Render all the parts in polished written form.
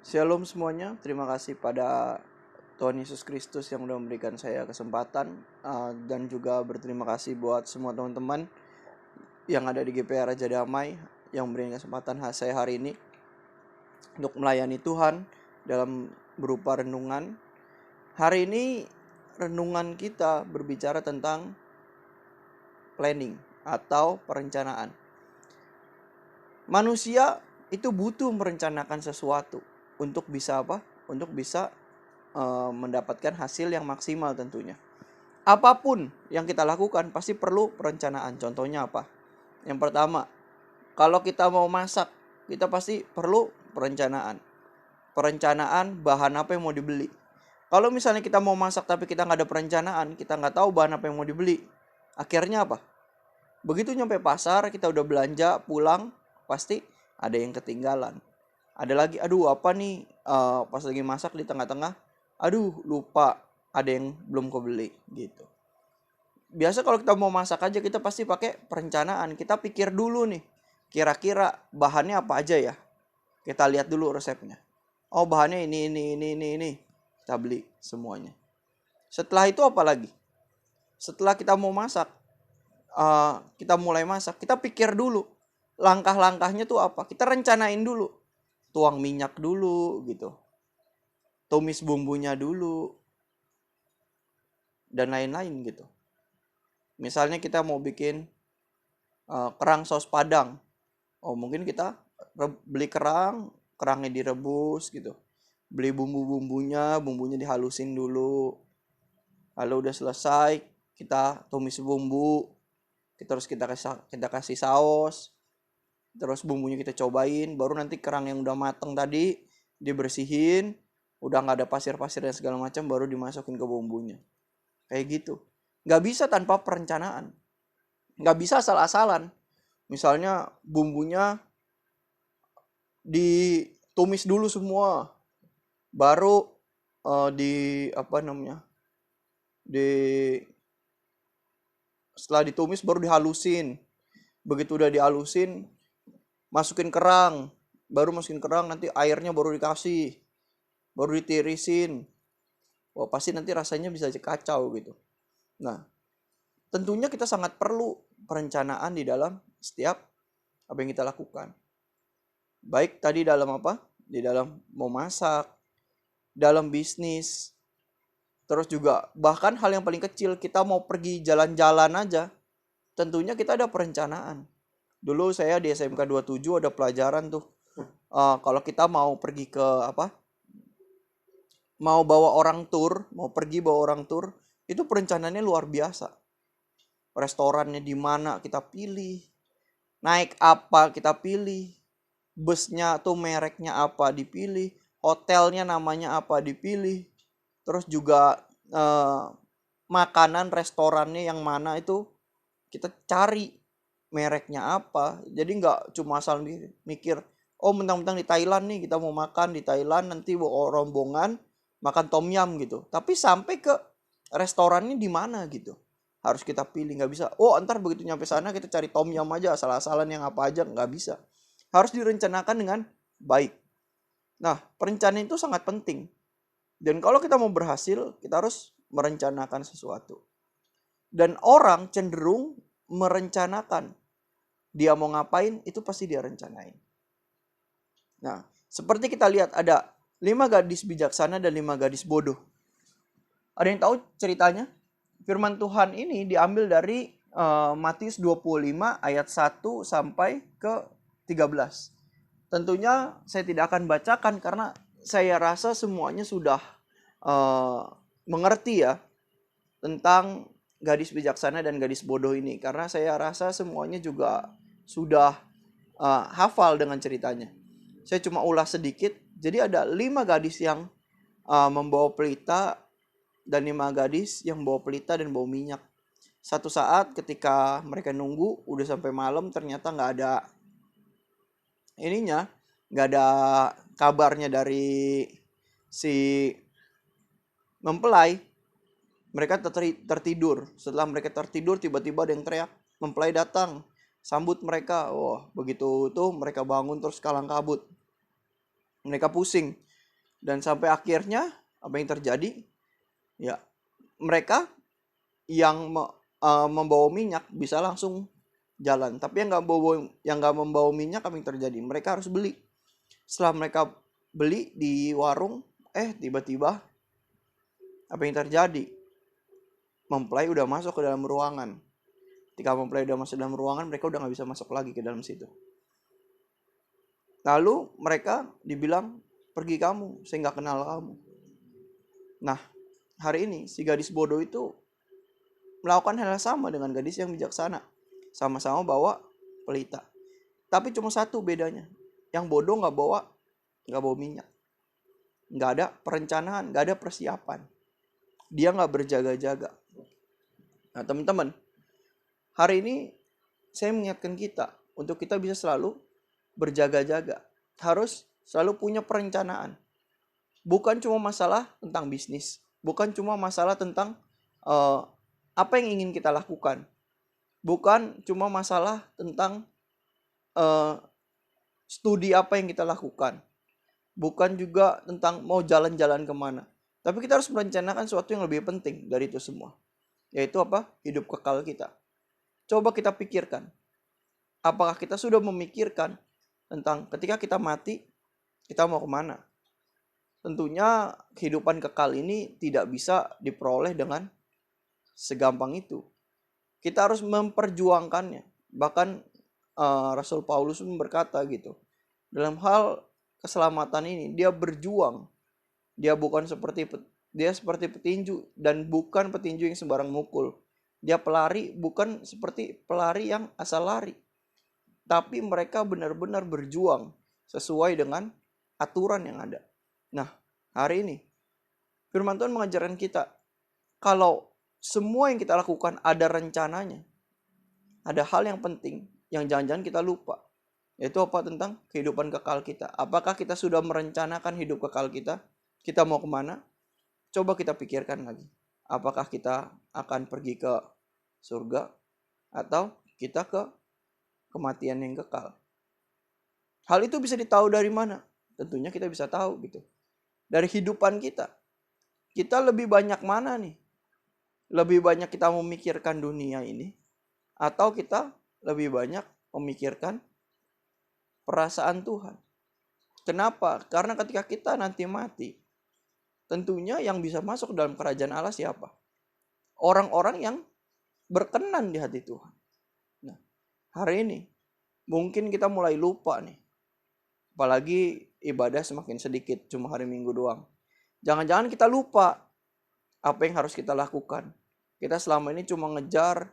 Shalom semuanya, terima kasih pada Tuhan Yesus Kristus yang sudah memberikan saya kesempatan dan juga berterima kasih buat semua teman-teman yang ada di GPR Raja Damai yang memberikan kesempatan saya hari ini untuk melayani Tuhan dalam berupa renungan. Hari ini renungan kita berbicara tentang planning atau perencanaan. Manusia itu butuh merencanakan sesuatu untuk bisa apa? Untuk bisa mendapatkan hasil yang maksimal tentunya. Apapun yang kita lakukan pasti perlu perencanaan. Contohnya apa? Yang pertama, kalau kita mau masak, kita pasti perlu perencanaan. Perencanaan bahan apa yang mau dibeli. Kalau misalnya kita mau masak tapi kita nggak ada perencanaan, kita nggak tahu bahan apa yang mau dibeli, akhirnya apa? Begitu nyampe pasar, kita udah belanja, pulang, pasti ada yang ketinggalan. Ada lagi, aduh apa nih, pas lagi masak di tengah-tengah, aduh lupa ada yang belum kebeli gitu. Biasa kalau kita mau masak aja kita pasti pakai perencanaan. Kita pikir dulu nih, kira-kira bahannya apa aja ya. Kita lihat dulu resepnya. Oh bahannya ini. Kita beli semuanya. Setelah itu apa lagi? Setelah kita mau masak, kita mulai masak, kita pikir dulu langkah-langkahnya tuh apa. Kita rencanain dulu. Tuang minyak dulu gitu. Tumis bumbunya dulu. Dan lain-lain gitu. Misalnya kita mau bikin kerang saus padang. Oh mungkin kita beli kerangnya direbus gitu. Beli bumbunya dihalusin dulu. Lalu udah selesai, kita tumis bumbu. Terus kita kasih saus. Terus bumbunya kita cobain, baru nanti kerang yang udah mateng tadi dibersihin, udah nggak ada pasir-pasir dan segala macam, baru dimasukin ke bumbunya. Kayak gitu. Nggak bisa tanpa perencanaan. Nggak bisa asal-asalan. Misalnya bumbunya ditumis dulu semua, baru setelah ditumis baru dihalusin. Begitu udah dihalusin, masukin kerang, nanti airnya baru dikasih, baru ditirisin. Wah pasti nanti rasanya bisa kacau gitu. Nah tentunya kita sangat perlu perencanaan di dalam setiap apa yang kita lakukan. Baik tadi dalam apa? Di dalam mau masak, dalam bisnis, terus juga bahkan hal yang paling kecil, kita mau pergi jalan-jalan aja, tentunya kita ada perencanaan. Dulu saya di SMK 27 ada pelajaran tuh. Kalau kita mau pergi ke apa? Mau pergi bawa orang tur, itu perencanaannya luar biasa. Restorannya di mana kita pilih, naik apa kita pilih, busnya tuh mereknya apa dipilih, hotelnya namanya apa dipilih, terus juga makanan restorannya yang mana itu kita cari mereknya apa. Jadi nggak cuma asal mikir, oh mentang-mentang di Thailand nih kita mau makan di Thailand, nanti bawa rombongan makan tom yum gitu. Tapi sampai ke restorannya di mana gitu, harus kita pilih. Nggak bisa, oh ntar begitu nyampe sana kita cari tom yum aja asal-asalan yang apa aja, nggak bisa. Harus direncanakan dengan baik. Nah perencanaan itu sangat penting. Dan kalau kita mau berhasil, kita harus merencanakan sesuatu. Dan orang cenderung merencanakan. Dia mau ngapain, itu pasti dia rencanain. Nah, seperti kita lihat ada 5 gadis bijaksana dan 5 gadis bodoh. Ada yang tahu ceritanya? Firman Tuhan ini diambil dari Matius 25 ayat 1 sampai ke 13. Tentunya saya tidak akan bacakan karena saya rasa semuanya sudah mengerti ya tentang gadis bijaksana dan gadis bodoh ini. Karena saya rasa semuanya juga sudah hafal dengan ceritanya. Saya cuma ulas sedikit. Jadi ada 5 gadis yang membawa pelita dan 5 gadis yang bawa pelita dan bawa minyak. Satu saat ketika mereka nunggu udah sampai malam, ternyata nggak ada kabarnya dari si mempelai. Mereka tertidur. Setelah mereka tertidur, tiba-tiba ada yang teriak, mempelai datang, sambut mereka. Wah, begitu tuh mereka bangun terus kalang kabut. Mereka pusing. Dan sampai akhirnya apa yang terjadi? Ya, mereka yang membawa minyak bisa langsung jalan, tapi yang nggak membawa minyak, apa yang terjadi? Mereka harus beli. Setelah mereka beli di warung, tiba-tiba apa yang terjadi? Mempelai udah masuk ke dalam ruangan. Ketika mempelai udah masuk dalam ruangan, mereka udah nggak bisa masuk lagi ke dalam situ. Lalu mereka dibilang, pergi kamu, saya nggak kenal kamu. Nah, hari ini si gadis bodoh itu melakukan hal yang sama dengan gadis yang bijaksana. Sama-sama bawa pelita. Tapi cuma satu bedanya. Yang bodoh nggak bawa minyak. Nggak ada perencanaan, nggak ada persiapan. Dia nggak berjaga-jaga. Nah, teman-teman, hari ini saya mengingatkan kita untuk kita bisa selalu berjaga-jaga. Harus selalu punya perencanaan. Bukan cuma masalah tentang bisnis. Bukan cuma masalah tentang apa yang ingin kita lakukan. Bukan cuma masalah tentang studi apa yang kita lakukan. Bukan juga tentang mau jalan-jalan kemana. Tapi kita harus merencanakan sesuatu yang lebih penting dari itu semua. Yaitu apa? Hidup kekal kita. Coba kita pikirkan. Apakah kita sudah memikirkan tentang ketika kita mati, kita mau kemana? Tentunya kehidupan kekal ini tidak bisa diperoleh dengan segampang itu. Kita harus memperjuangkannya. Bahkan Rasul Paulus pun berkata gitu. Dalam hal keselamatan ini, dia berjuang. Dia seperti petinju, dan bukan petinju yang sembarang mukul. Dia pelari, bukan seperti pelari yang asal lari. Tapi mereka benar-benar berjuang sesuai dengan aturan yang ada. Nah, hari ini firman Tuhan mengajarkan kita, kalau semua yang kita lakukan ada rencananya, ada hal yang penting yang jangan-jangan kita lupa. Yaitu apa? Tentang kehidupan kekal kita. Apakah kita sudah merencanakan hidup kekal kita? Kita mau kemana? Coba kita pikirkan lagi. Apakah kita akan pergi ke surga atau kita ke kematian yang kekal? Hal itu bisa ditahu dari mana? Tentunya kita bisa tahu gitu. Dari hidupan kita. Kita lebih banyak mana nih? Lebih banyak kita memikirkan dunia ini, atau kita lebih banyak memikirkan perasaan Tuhan? Kenapa? Karena ketika kita nanti mati, tentunya yang bisa masuk dalam kerajaan Allah siapa? Orang-orang yang berkenan di hati Tuhan. Nah, hari ini mungkin kita mulai lupa nih. Apalagi ibadah semakin sedikit, cuma hari Minggu doang. Jangan-jangan kita lupa apa yang harus kita lakukan. Kita selama ini cuma ngejar,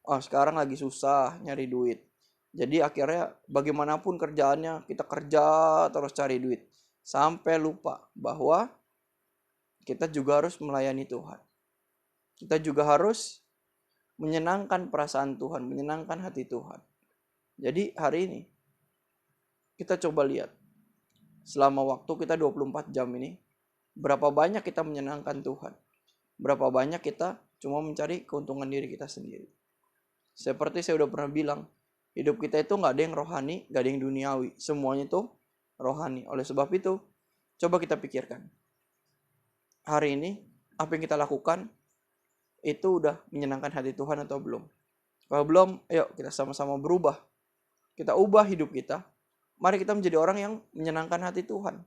sekarang lagi susah nyari duit. Jadi akhirnya bagaimanapun kerjaannya, kita kerja terus cari duit. Sampai lupa bahwa kita juga harus melayani Tuhan. Kita juga harus menyenangkan perasaan Tuhan, menyenangkan hati Tuhan. Jadi hari ini, kita coba lihat. Selama waktu kita 24 jam ini, berapa banyak kita menyenangkan Tuhan. Berapa banyak kita cuma mencari keuntungan diri kita sendiri. Seperti saya udah pernah bilang, hidup kita itu gak ada yang rohani, gak ada yang duniawi. Semuanya itu rohani. Oleh sebab itu, coba kita pikirkan. Hari ini, apa yang kita lakukan, itu udah menyenangkan hati Tuhan atau belum? Kalau belum, ayo kita sama-sama berubah. Kita ubah hidup kita. Mari kita menjadi orang yang menyenangkan hati Tuhan.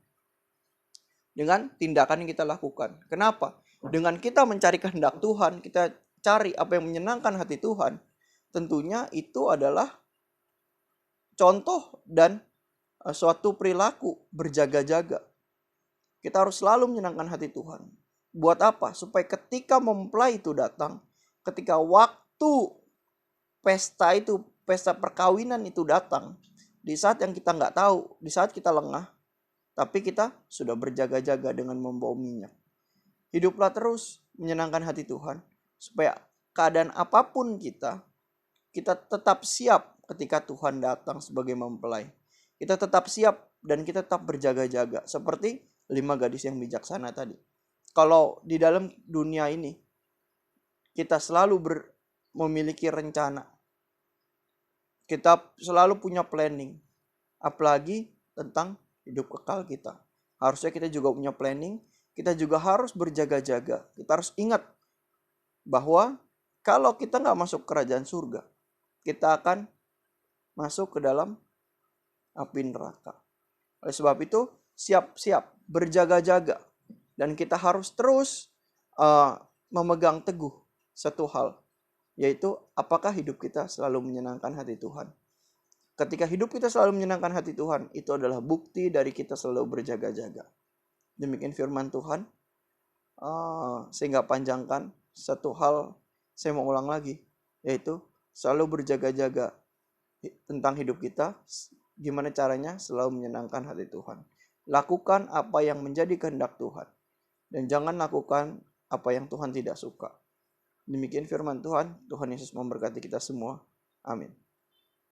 Dengan tindakan yang kita lakukan. Kenapa? Dengan kita mencari kehendak Tuhan, kita cari apa yang menyenangkan hati Tuhan, tentunya itu adalah contoh dan suatu perilaku berjaga-jaga. Kita harus selalu menyenangkan hati Tuhan. Buat apa? Supaya ketika mempelai itu datang, ketika waktu pesta perkawinan itu datang, di saat yang kita nggak tahu, di saat kita lengah, tapi kita sudah berjaga-jaga dengan membawa minyak. Hiduplah terus menyenangkan hati Tuhan, supaya keadaan apapun kita tetap siap ketika Tuhan datang sebagai mempelai. Kita tetap siap dan kita tetap berjaga-jaga. Seperti 5 gadis yang bijaksana tadi. Kalau di dalam dunia ini, kita selalu memiliki rencana. Kita selalu punya planning. Apalagi tentang hidup kekal kita. harusnya kita juga punya planning, kita juga harus berjaga-jaga. Kita harus ingat bahwa kalau kita nggak masuk kerajaan surga, kita akan masuk ke dalam api neraka. Oleh sebab itu, siap-siap, berjaga-jaga. Dan kita harus terus memegang teguh satu hal, yaitu apakah hidup kita selalu menyenangkan hati Tuhan. Ketika hidup kita selalu menyenangkan hati Tuhan, itu adalah bukti dari kita selalu berjaga-jaga. Demikian firman Tuhan. Sehingga panjangkan satu hal, saya mau ulang lagi, yaitu selalu berjaga-jaga tentang hidup kita. Gimana caranya? Selalu menyenangkan hati Tuhan. Lakukan apa yang menjadi kehendak Tuhan, dan jangan lakukan apa yang Tuhan tidak suka. Demikian firman Tuhan. Tuhan Yesus memberkati kita semua. Amin.